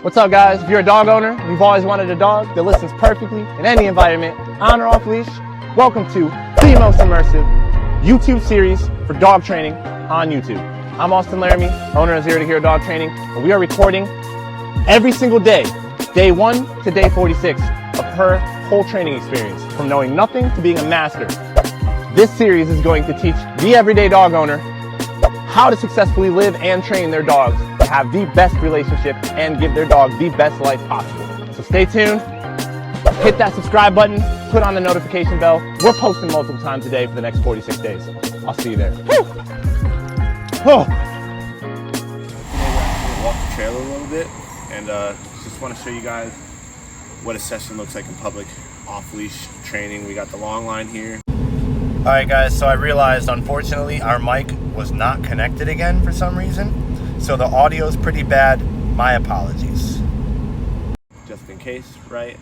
What's up, guys? If you're a dog owner and you've always wanted a dog that listens perfectly in any environment, on or off leash, welcome to the most immersive YouTube series for dog training on YouTube. I'm Austin Laramie, owner of Zero to Hero Dog Training, and we are recording every single day, day 1 to day 46 of her whole training experience, from knowing nothing to being a master. This series is going to teach the everyday dog owner how to successfully live and train their dogs to have the best relationship and give their dog the best life possible. So stay tuned, hit that subscribe button, put on the notification bell. We're posting multiple times a day for the next 46 days. I'll see you there. Woo! Oh. Walk the trail a little bit and just want to show you guys what a session looks like in public off-leash training. We got the long line here. Alright guys, so I realized unfortunately our mic was not connected again for some reason. So the audio is pretty bad. My apologies. Just in case, right?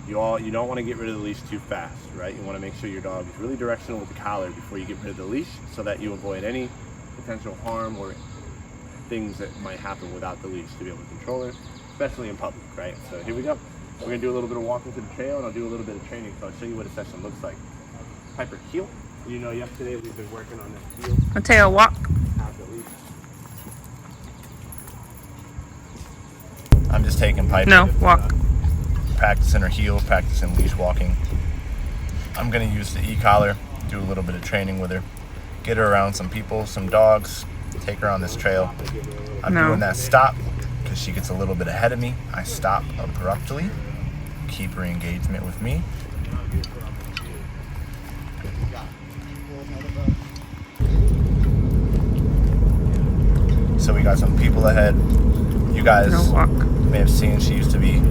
You don't want to get rid of the leash too fast, right? You want to make sure your dog is really directional with the collar before you get rid of the leash so that you avoid any potential harm or things that might happen without the leash to be able to control her, especially in public, right? So here we go. We're going to do a little bit of walking to the trail and I'll do a little bit of training. So I'll show you what a session looks like. Piper, heel. You know, yesterday we've been working on that heel. Mateo, walk. I'm just taking Piper. No, walk. Practicing her heel, practicing leash walking. I'm going to use the e-collar, do a little bit of training with her, get her around some people, some dogs, take her on this trail. I'm doing that stop because she gets a little bit ahead of me. I stop abruptly, keep her engagement with me. So we got some people ahead. You guys may have seen she used to be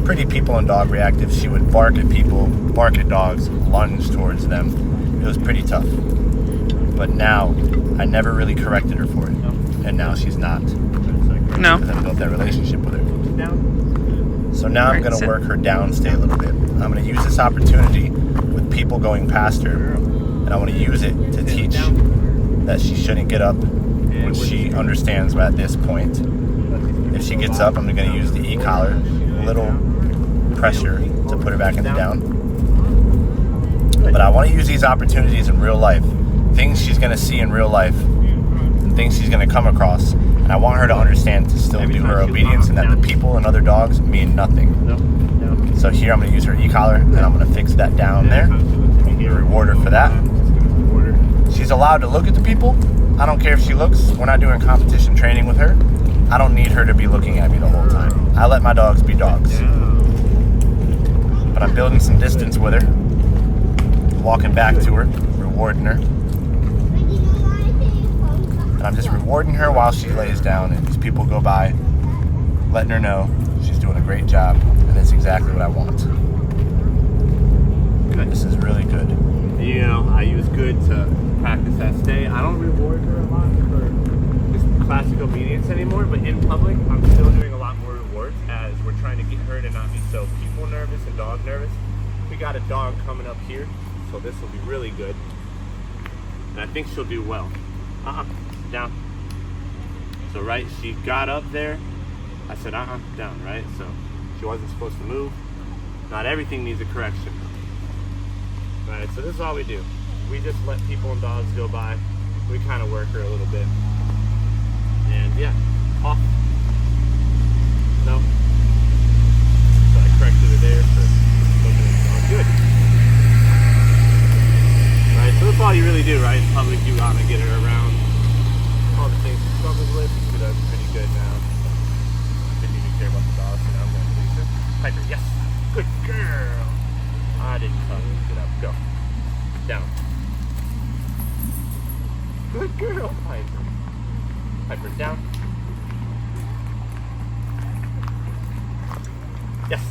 pretty people and dog reactive. She would bark at people, bark at dogs, lunge towards them. It was pretty tough. But now, I never really corrected her for it. And now she's not. No. Because I built that relationship with her. So now I'm going to work her down stay a little bit. I'm going to use this opportunity with people going past her. And I want to use it to teach that she shouldn't get up when she understands at this point. If she gets up, I'm going to use the e-collar, little pressure to put her back in the down. But I want to use these opportunities in real life, things she's going to see in real life, and things she's going to come across. And I want her to understand to still do her obedience and that the people and other dogs mean nothing. So here I'm going to use her e-collar and I'm going to fix that down there. Reward her for that. She's allowed to look at the people. I don't care if she looks. We're not doing competition training with her. I don't need her to be looking at me the whole time. I let my dogs be dogs. But I'm building some distance with her. Walking back to her, rewarding her. And I'm just rewarding her while she lays down and these people go by, letting her know she's doing a great job. And that's exactly what I want. This is really good. You know, I use good to practice that stay. I don't reward her a lot for just classic obedience anymore, but in public, I'm still doing a lot more rewards as we're trying to get her to not be so people nervous and dog nervous. We got a dog coming up here, so this will be really good. And I think she'll do well. Down. So right, she got up there. I said, down, right? So she wasn't supposed to move. Not everything needs a correction. Right, so this is all we do. We just let people and dogs go by. We kind of work her a little bit. And yeah, off. No. So I corrected her there for looking at the dog. Good. Right, so that's all you really do, right? In public, you want to get her around all the things she struggles with. She does pretty good now. Didn't even care about the dog, so now I'm going to release her. Piper, yes. Good girl. I didn't cut her. Get up. Go. Down. Good girl, Piper. Piper, down. Yes.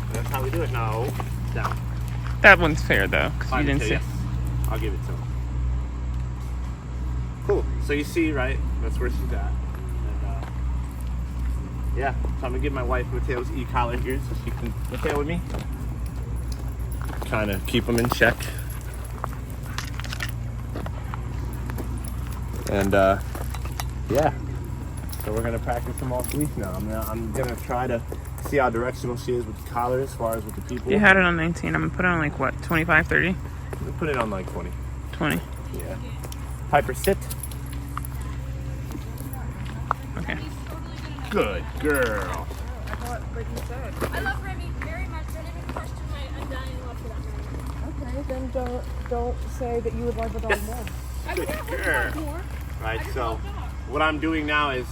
And that's how we do it. No. Down. That one's fair though, because you didn't see. Yes. I'll give it to him. Cool. So you see, right? That's where she's at. And yeah, so I'm gonna give my wife Mateo's e-collar here so she can Mateo with me. Kind of keep them in check. And yeah, So we're gonna practice them off leash now. I'm gonna try to see how directional she is with the collar as far as with the people. You had it on 19. I'm gonna put it on like what, 25, 30? We'll put it on like 20. 20. Yeah. Piper, sit. Okay. Good girl. I love Remy very much. Don't even question my undying love for that man. Okay, then don't say that you would like a dog more. Good girl. Right, so what I'm doing now is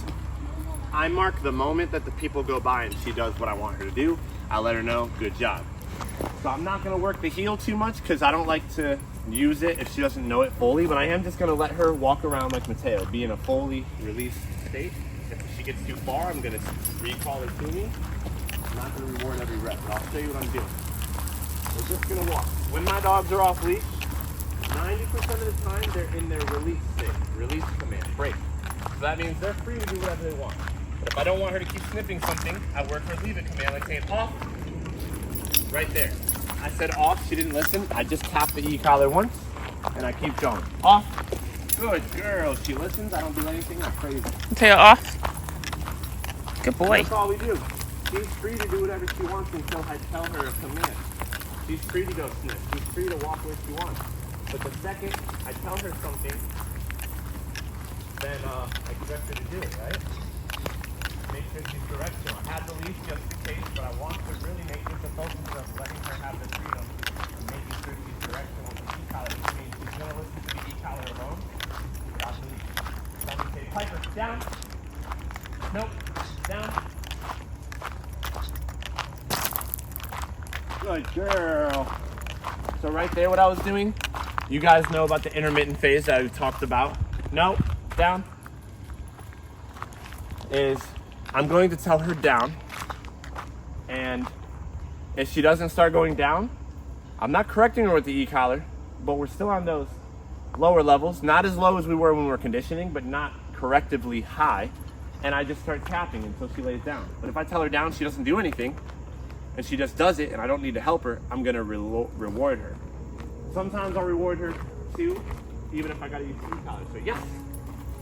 I mark the moment that the people go by and she does what I want her to do. I let her know, good job. So I'm not gonna work the heel too much because I don't like to use it if she doesn't know it fully, but I am just gonna let her walk around like Mateo, be in a fully released state. If she gets too far, I'm gonna recall her to me. I'm not gonna reward every rep, but I'll show you what I'm doing. We're just gonna walk. When my dogs are off leash, 90% of the time they're in their release state, release command, break. So that means they're free to do whatever they want. But if I don't want her to keep sniffing something, I work her leave it command, like saying off, right there. I said off, she didn't listen. I just tap the e-collar once, and I keep going. Off. Good girl. She listens. I don't do anything. I praise her. Tail off. Good boy. That's all we do. She's free to do whatever she wants until I tell her a command. She's free to go sniff. She's free to walk where she wants. But the second I tell her something, then I expect her to do it, right? Make sure she's directional. I have the leash just in case, but I want to really make it the focus of letting her have the freedom and making sure she's directional with the e-collar, which means she's going to listen to the e-collar alone without the leash. So I'm going to say, Piper, down. Nope. Down. Good girl. So right there, what I was doing, you guys know about the intermittent phase that we talked about. No, down. Is I'm going to tell her down, and if she doesn't start going down, I'm not correcting her with the e-collar, but we're still on those lower levels, not as low as we were when we were conditioning, but not correctively high, and I just start tapping until she lays down. But if I tell her down, she doesn't do anything, and she just does it, and I don't need to help her, I'm gonna reward her. Sometimes I'll reward her too, even if I gotta use the e-collar. So yes.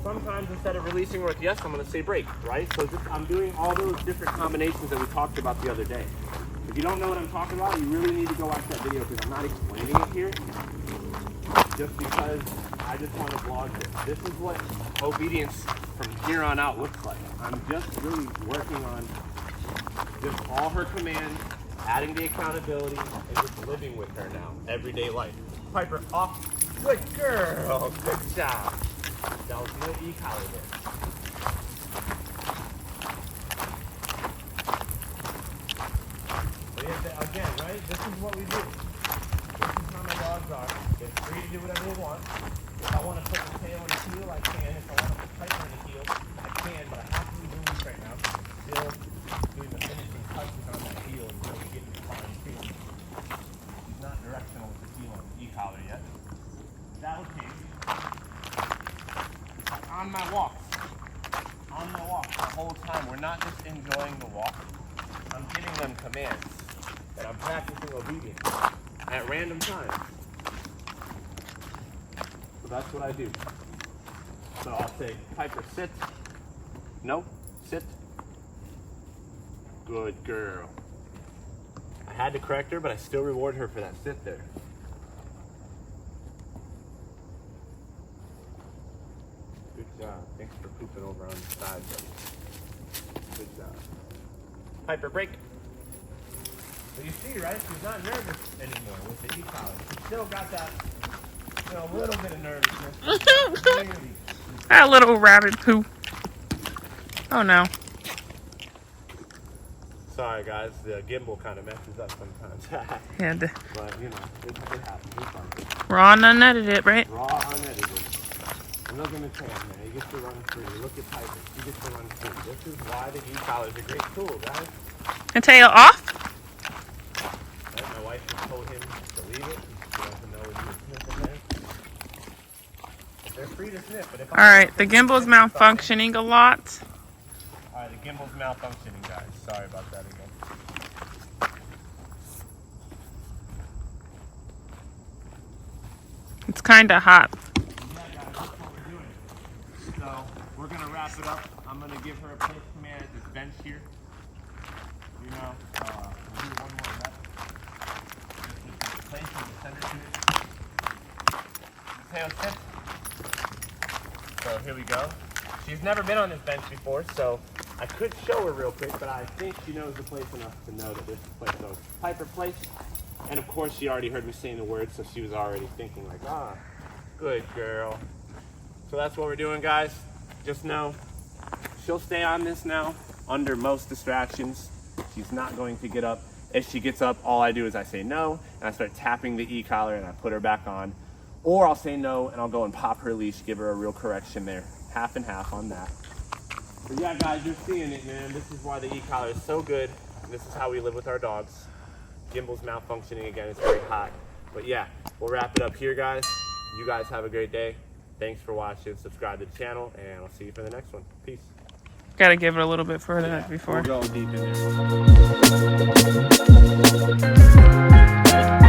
Sometimes instead of releasing her with yes, I'm going to say break, right? So just, I'm doing all those different combinations that we talked about the other day. If you don't know what I'm talking about, you really need to go watch that video because I'm not explaining it here. Just because I just want to vlog this. This is what obedience from here on out looks like. I'm just really working on just all her commands, adding the accountability, and just living with her now, everyday life. Piper, off. Good girl. Good job. That was no e-collar there. But again, right? This is what we do. This is how my dogs are. They're free to do whatever they want. If I want to put the tail in the heel, I can. If I want to put Piper in the heel, I can. But I have to be released right now. Still doing the finishing touches on that heel and really getting the fine feel. She's not directional with the heel on the e-collar yet. That will change. On my walks, the whole time. We're not just enjoying the walk. I'm giving them commands, and I'm practicing obedience at random times. So that's what I do. So I'll say, Piper, sit. No, sit. Good girl. I had to correct her, but I still reward her for that sit there. Good job. Thanks for pooping over on the side, buddy. Good job. Piper, break. So you see, right? She's not nervous anymore with the e-collar. She's still got that, a little bit of nervousness. That little rabbit poo. Oh no. Sorry, guys. The gimbal kind of messes up sometimes. Yeah, But, it happens. It's fine. raw and unedited, right? Raw, unedited. And look at Mateo, man. He gets to run free. Look at Piper. He gets to run free. This is why the e-collar is a great tool, guys. And tail off. Right? My wife just told him to leave it. He doesn't know what he was sniffing there. They're free to sniff, but if All right, the gimbal's malfunctioning a lot. All right, the gimbal's malfunctioning, guys. Sorry about that again. It's kind of hot. Yeah, guys, that's what we're doing. So we're gonna wrap it up. I'm gonna give her a place command at this bench here. You know, we'll do one more rep. Just with the place in the center to it. Tail sit. So here we go. She's never been on this bench before, so I could show her real quick, but I think she knows the place enough to know that this is the place. So Piper place. And of course she already heard me saying the words, so she was already thinking like, ah, good girl. So that's what we're doing, guys. Just know she'll stay on this now under most distractions. She's not going to get up. If she gets up, all I do is I say no, and I start tapping the e-collar and I put her back on. Or I'll say no and I'll go and pop her leash, give her a real correction there. Half and half on that. But yeah, guys, you're seeing it, man. This is why the e-collar is so good. And this is how we live with our dogs. Gimbal's malfunctioning again, it's very hot. But yeah, we'll wrap it up here, guys. You guys have a great day. Thanks for watching. Subscribe to the channel, and I'll see you for the next one. Peace. Gotta give it a little bit further before. We'll go deep in there.